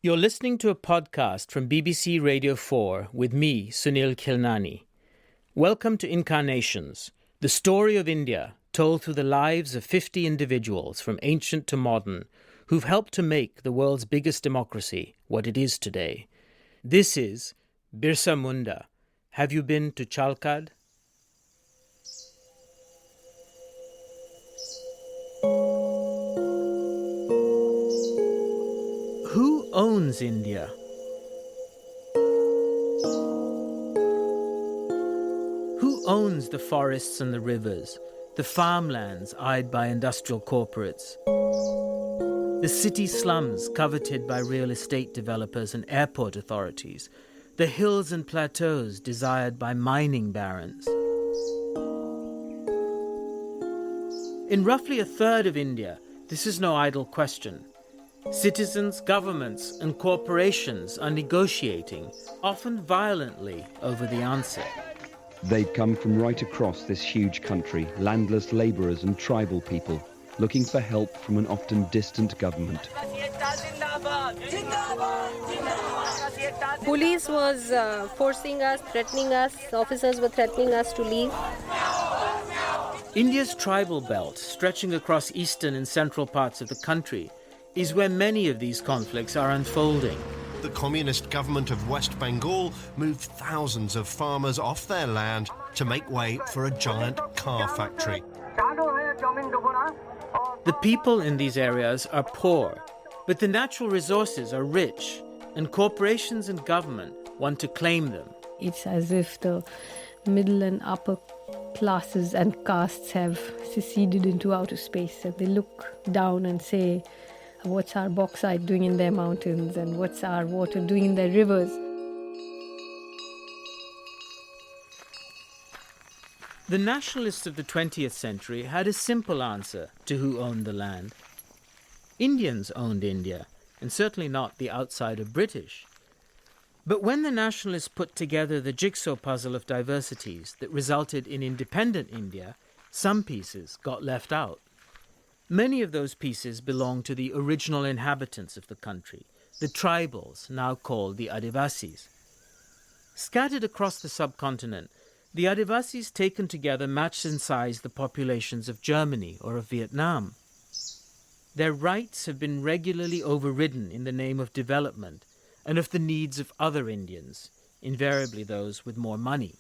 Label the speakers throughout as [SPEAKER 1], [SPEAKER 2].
[SPEAKER 1] You're listening to a podcast from BBC Radio 4 with me, Sunil Khilnani. Welcome to Incarnations, the story of India told through the lives of 50 individuals from ancient to modern who've helped to make the world's biggest democracy what it is today. This is Birsa Munda. Have you been to Chalkad? Who owns India? Who owns the forests and the rivers, the farmlands eyed by industrial corporates, the city slums coveted by real estate developers and airport authorities, the hills and plateaus desired by mining barons? In roughly a third of India, this is no idle question. Citizens, governments, and corporations are negotiating, often violently, over the answer.
[SPEAKER 2] They'd come from right across this huge country, landless labourers and tribal people, looking for help from an often distant government.
[SPEAKER 3] Police was forcing us, threatening us, officers were threatening us to leave.
[SPEAKER 1] India's tribal belt, stretching across eastern and central parts of the country, is where many of these conflicts are unfolding.
[SPEAKER 4] The communist government of West Bengal moved thousands of farmers off their land to make way for a giant car factory.
[SPEAKER 1] The people in these areas are poor, but the natural resources are rich, and corporations and government want to claim them.
[SPEAKER 3] It's as if the middle and upper classes and castes have seceded into outer space, and they look down and say, what's our bauxite doing in their mountains and what's our water doing in their rivers?
[SPEAKER 1] The nationalists of the 20th century had a simple answer to who owned the land. Indians owned India, and certainly not the outsider British. But when the nationalists put together the jigsaw puzzle of diversities that resulted in independent India, some pieces got left out. Many of those pieces belong to the original inhabitants of the country, the tribals, now called the Adivasis. Scattered across the subcontinent, the Adivasis taken together matched in size the populations of Germany or of Vietnam. Their rights have been regularly overridden in the name of development and of the needs of other Indians, invariably those with more money.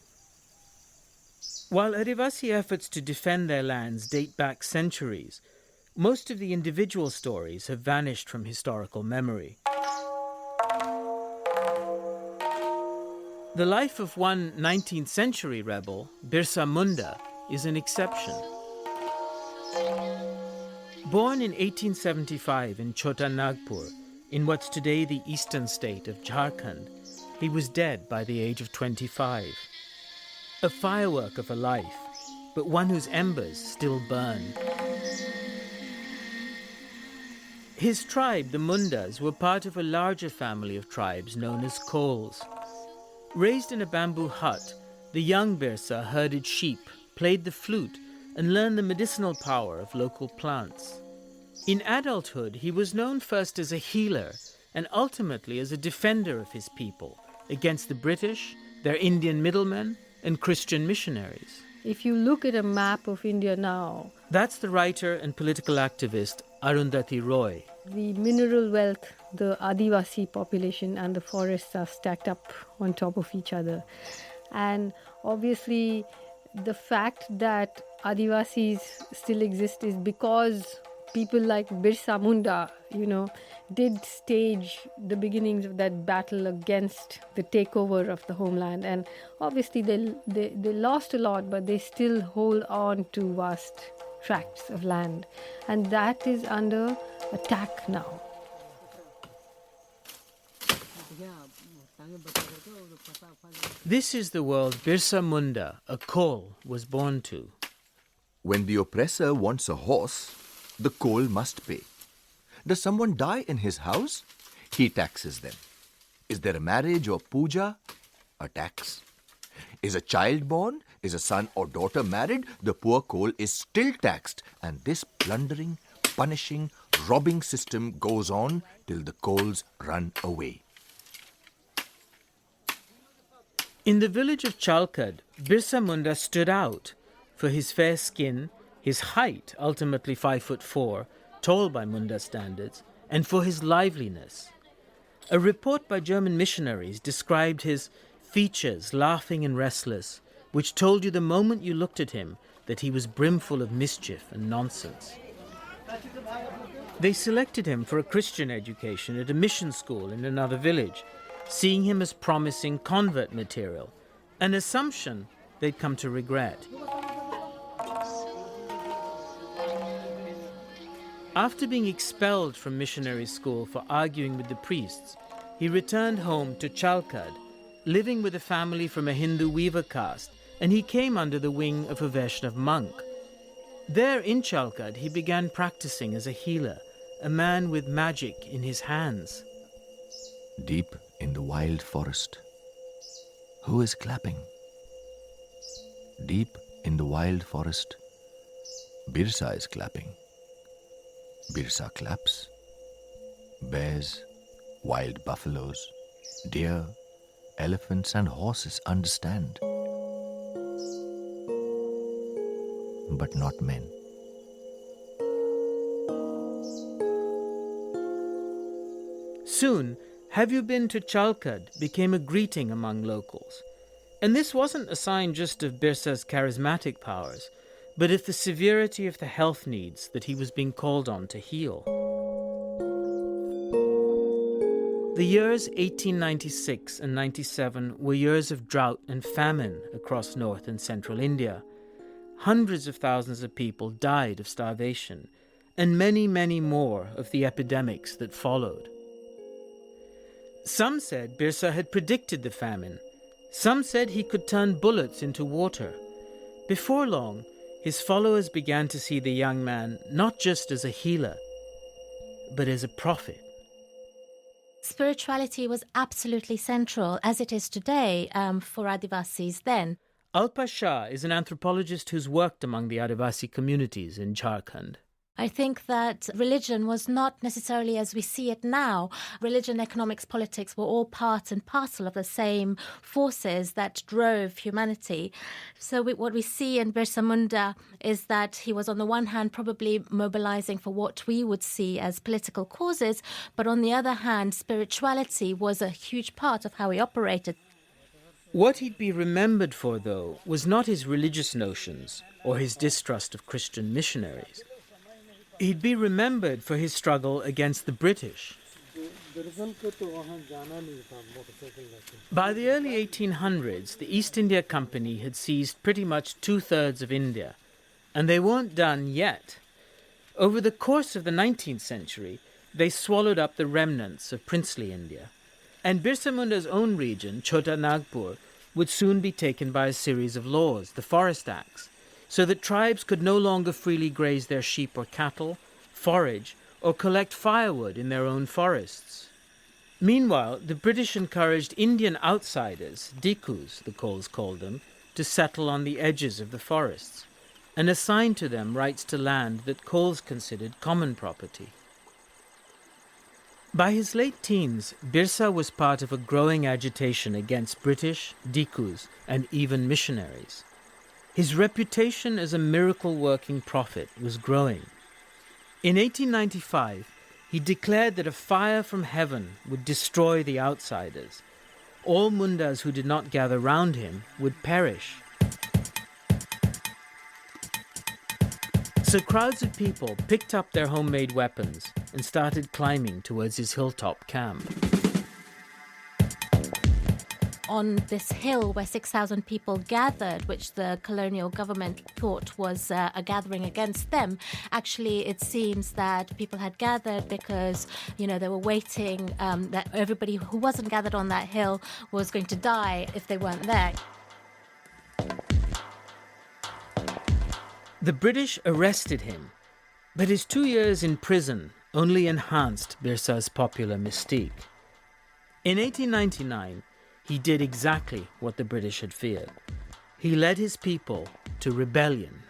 [SPEAKER 1] While Adivasi efforts to defend their lands date back centuries, most of the individual stories have vanished from historical memory. The life of one 19th century rebel, Birsa Munda, is an exception. Born in 1875 in Chota Nagpur, in what's today the eastern state of Jharkhand, he was dead by the age of 25. A firework of a life, but one whose embers still burn. His tribe, the Mundas, were part of a larger family of tribes known as Kols. Raised in a bamboo hut, the young Birsa herded sheep, played the flute, and learned the medicinal power of local plants. In adulthood, he was known first as a healer and ultimately as a defender of his people against the British, their Indian middlemen, and Christian missionaries.
[SPEAKER 3] If you look at a map of India now,
[SPEAKER 1] that's the writer and political activist Arundhati Roy.
[SPEAKER 3] The mineral wealth, the Adivasi population and the forests are stacked up on top of each other. And obviously, the fact that Adivasis still exist is because people like Birsa Munda, did stage the beginnings of that battle against the takeover of the homeland. And obviously they lost a lot, but they still hold on to vast tracts of land. And that is under attack now.
[SPEAKER 1] This is the world Birsa Munda, a Kol, was born to.
[SPEAKER 5] When the oppressor wants a horse, the Kol must pay. Does someone die in his house? He taxes them. Is there a marriage or puja? A tax. Is a child born? Is a son or daughter married? The poor Kol is still taxed. And this plundering, punishing, robbing system goes on till the coals run away.
[SPEAKER 1] In the village of Chalkad, Birsa Munda stood out for his fair skin, his height, ultimately 5'4", tall by Munda standards, and for his liveliness. A report by German missionaries described his features laughing and restless, which told you the moment you looked at him that he was brimful of mischief and nonsense. They selected him for a Christian education at a mission school in another village, seeing him as promising convert material, an assumption they'd come to regret. After being expelled from missionary school for arguing with the priests, he returned home to Chalkad, living with a family from a Hindu weaver caste, and he came under the wing of a Vaishnav monk. There in Chalkad, he began practicing as a healer, a man with magic in his hands.
[SPEAKER 5] Deep in the wild forest, who is clapping? Deep in the wild forest, Birsa is clapping. Birsa claps. Bears, wild buffaloes, deer, elephants and horses understand. But not men.
[SPEAKER 1] Soon, "Have you been to Chalkad?" became a greeting among locals. And this wasn't a sign just of Birsa's charismatic powers, but of the severity of the health needs that he was being called on to heal. The years 1896 and 97 were years of drought and famine across north and central India. Hundreds of thousands of people died of starvation, and many, many more of the epidemics that followed. Some said Birsa had predicted the famine. Some said he could turn bullets into water. Before long, his followers began to see the young man not just as a healer, but as a prophet.
[SPEAKER 6] Spirituality was absolutely central, as it is today, for Adivasis then.
[SPEAKER 1] Alpa Shah is an anthropologist who's worked among the Adivasi communities in Jharkhand.
[SPEAKER 6] I think that religion was not necessarily as we see it now. Religion, economics, politics were all part and parcel of the same forces that drove humanity. So what we see in Birsa Munda is that he was on the one hand probably mobilizing for what we would see as political causes, but on the other hand, spirituality was a huge part of how he operated.
[SPEAKER 1] What he'd be remembered for, though, was not his religious notions or his distrust of Christian missionaries. He'd be remembered for his struggle against the British. By the early 1800s, the East India Company had seized pretty much 2/3 of India, and they weren't done yet. Over the course of the 19th century, they swallowed up the remnants of princely India. And Birsa Munda's own region, Chota Nagpur, would soon be taken by a series of laws, the Forest Acts, so that tribes could no longer freely graze their sheep or cattle, forage, or collect firewood in their own forests. Meanwhile, the British encouraged Indian outsiders, Dikus, the Coles called them, to settle on the edges of the forests, and assigned to them rights to land that Coles considered common property. By his late teens, Birsa was part of a growing agitation against British, Dikus, and even missionaries. His reputation as a miracle-working prophet was growing. In 1895, he declared that a fire from heaven would destroy the outsiders. All Mundas who did not gather round him would perish. So crowds of people picked up their homemade weapons and started climbing towards his hilltop camp.
[SPEAKER 6] On this hill where 6,000 people gathered, which the colonial government thought was a gathering against them, actually it seems that people had gathered because, they were waiting that everybody who wasn't gathered on that hill was going to die if they weren't there.
[SPEAKER 1] The British arrested him, but his 2 years in prison only enhanced Birsa's popular mystique. In 1899, he did exactly what the British had feared. He led his people to rebellion.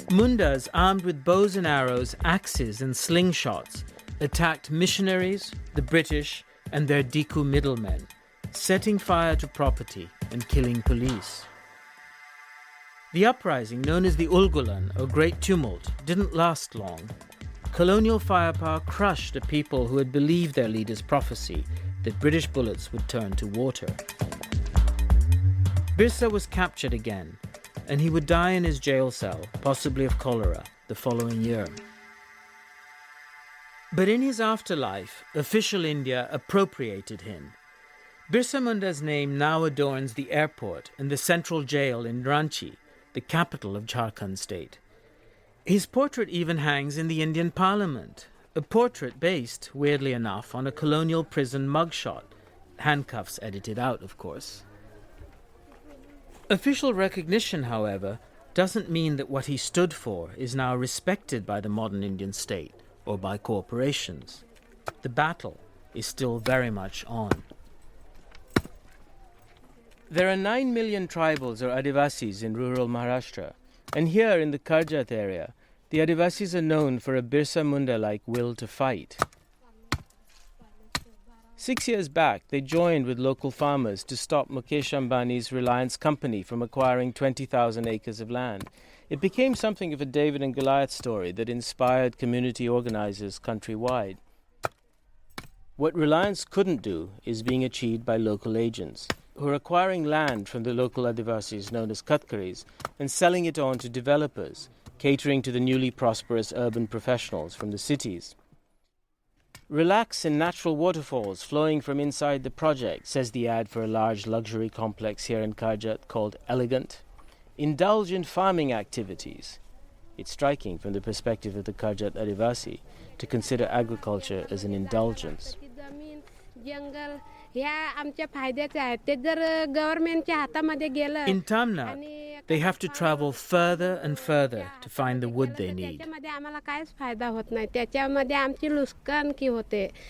[SPEAKER 1] Mundas, armed with bows and arrows, axes and slingshots, attacked missionaries, the British, and their Diku middlemen, setting fire to property and killing police. The uprising, known as the Ulgulan, or Great Tumult, didn't last long. Colonial firepower crushed a people who had believed their leader's prophecy that British bullets would turn to water. Birsa was captured again, and he would die in his jail cell, possibly of cholera, the following year. But in his afterlife, official India appropriated him. Birsa Munda's name now adorns the airport and the central jail in Ranchi, the capital of Jharkhand state. His portrait even hangs in the Indian Parliament, a portrait based, weirdly enough, on a colonial prison mugshot, handcuffs edited out, of course. Official recognition, however, doesn't mean that what he stood for is now respected by the modern Indian state or by corporations. The battle is still very much on. There are 9 million tribals or Adivasis in rural Maharashtra, and here in the Karjat area, the Adivasis are known for a Birsa Munda-like will to fight. 6 years back, they joined with local farmers to stop Mukesh Ambani's Reliance company from acquiring 20,000 acres of land. It became something of a David and Goliath story that inspired community organizers countrywide. What Reliance couldn't do is being achieved by local agents, who are acquiring land from the local Adivasis known as Katkaris and selling it on to developers, catering to the newly prosperous urban professionals from the cities. Relax in natural waterfalls flowing from inside the project, says the ad for a large luxury complex here in Karjat called Elegant. Indulge in farming activities. It's striking from the perspective of the Karjat Adivasi to consider agriculture as an indulgence. In Tamna, they have to travel further and further to find the wood they need.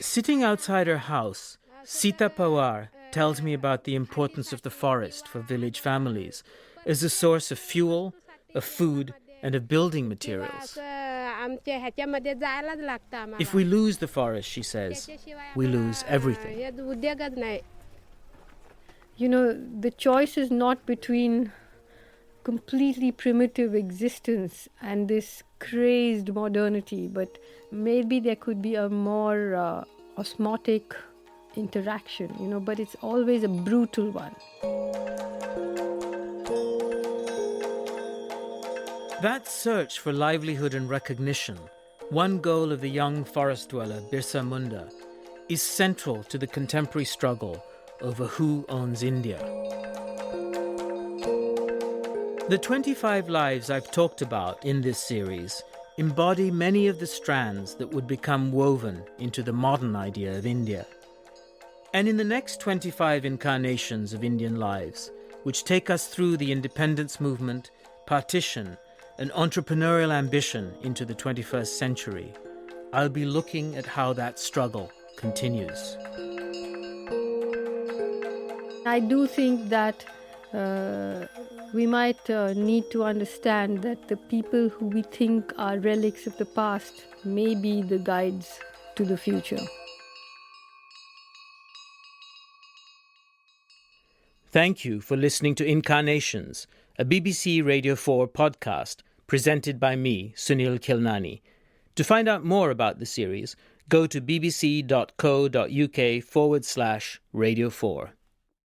[SPEAKER 1] Sitting outside her house, Sita Pawar tells me about the importance of the forest for village families as a source of fuel, of food, and of building materials. If we lose the forest, she says, we lose everything.
[SPEAKER 3] You know, the choice is not between completely primitive existence and this crazed modernity, but maybe there could be a more osmotic interaction, but it's always a brutal one.
[SPEAKER 1] That search for livelihood and recognition, one goal of the young forest dweller Birsa Munda, is central to the contemporary struggle over who owns India. The 25 lives I've talked about in this series embody many of the strands that would become woven into the modern idea of India. And in the next 25 incarnations of Indian lives, which take us through the independence movement, partition, and entrepreneurial ambition into the 21st century, I'll be looking at how that struggle continues.
[SPEAKER 3] I do think that we might need to understand that the people who we think are relics of the past may be the guides to the future.
[SPEAKER 1] Thank you for listening to Incarnations, a BBC Radio 4 podcast presented by me, Sunil Khilnani. To find out more about the series, go to bbc.co.uk/Radio 4.